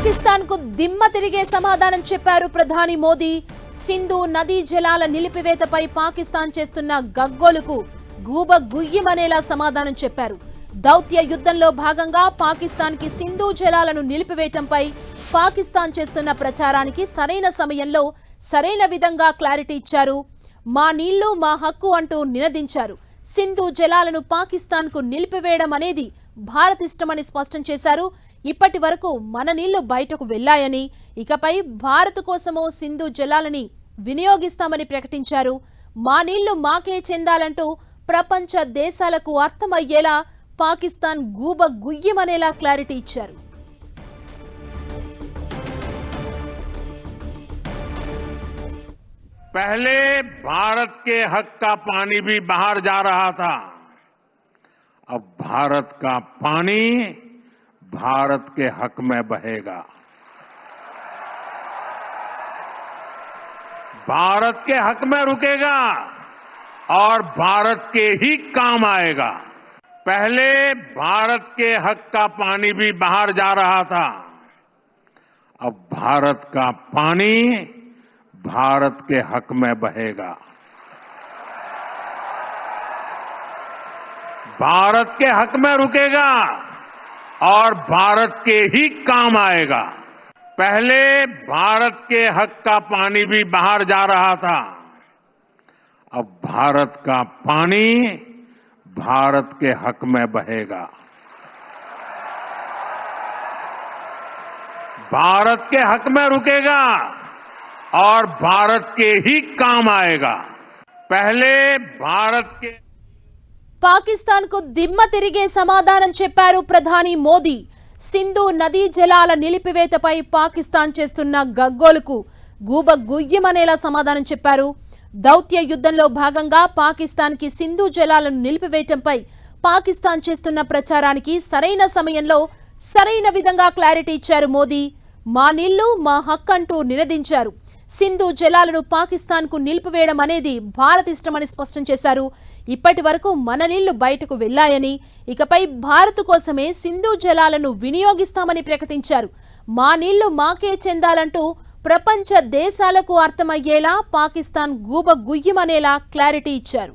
పాకిస్తాన్ కు దిమ్మ తిరిగే సమాధానం చెప్పారు ప్రధాని మోదీ. సింధు నదీ జలాల నిలిపివేతపై పాకిస్తాన్ చేస్తున్న గగ్గోలుకు గూబ గుయ్యమనేలా సమాధానం చెప్పారు. దౌత్య యుద్ధంలో భాగంగా పాకిస్తాన్ కి సింధు జలాలను నిలిపివేయటంపై పాకిస్తాన్ చేస్తున్న ప్రచారానికి సరైన సమయంలో సరైన విధంగా క్లారిటీ ఇచ్చారు. మా నీళ్లు మా హక్కు అంటూ నినదించారు. సింధు జలాలను పాకిస్తాన్ కు నిలిపివేయడం అనేది భారత్ ఇష్టమని స్పష్టం చేశారు. ఇప్పటి వరకు మన నీళ్లు బయటకు వెళ్లాయని, ఇకపై భారత్ కోసమో సింధు జలాలని వినియోగిస్తామని ప్రకటించారు. మా నీళ్లు మాకే చెందాలంటూ ప్రపంచ దేశాలకు అర్థమయ్యేలా పాకిస్తాన్ గూబ గుయ్యమనేలా క్లారిటీ ఇచ్చారు. पहले भारत के हक का पानी भी बाहर जा रहा था, अब भारत का पानी भारत के हक में बहेगा, भारत के हक में रुकेगा और भारत के ही काम आएगा। पहले भारत के हक का पानी भी बाहर जा रहा था, अब भारत का पानी भारत के हक में बहेगा, भारत के हक में रुकेगा और भारत के ही काम आएगा। पहले भारत के हक का पानी भी बाहर जा रहा था, अब भारत का पानी भारत के हक में बहेगा, भारत के हक में रुकेगा और भारत के ही काम आएगा। पहले भारत के పాకిస్తాన్ కు దిమ్మ తిరిగే సమాధానం చెప్పారు ప్రధాని మోదీ. సింధు నదీ జలాల నిలిపివేతపై పాకిస్తాన్ చేస్తున్న గగ్గోలుకు గూబ గుయ్యమనేలా సమాధానం చెప్పారు. దౌత్య యుద్ధంలో భాగంగా పాకిస్తాన్ కి సింధు జలాలను నిలిపివేయటంపై పాకిస్తాన్ చేస్తున్న ప్రచారానికి సరైన సమయంలో సరైన విధంగా క్లారిటీ ఇచ్చారు మోదీ. మా నీళ్లు మా హక్కు అంటూ నినదించారు. సింధు జలాలను పాకిస్తాన్ కు నిలిపివేయడం అనేది భారత్ ఇష్టమని స్పష్టం చేశారు. ఇప్పటి వరకు మన నీళ్లు బయటకు వెళ్లాయని, ఇకపై భారత్ కోసమే సింధు జలాలను వినియోగిస్తామని ప్రకటించారు. మా నీళ్లు మాకే చెందాలంటూ ప్రపంచ దేశాలకు అర్థమయ్యేలా పాకిస్తాన్ గూబ గుయ్యమనేలా క్లారిటీ ఇచ్చారు.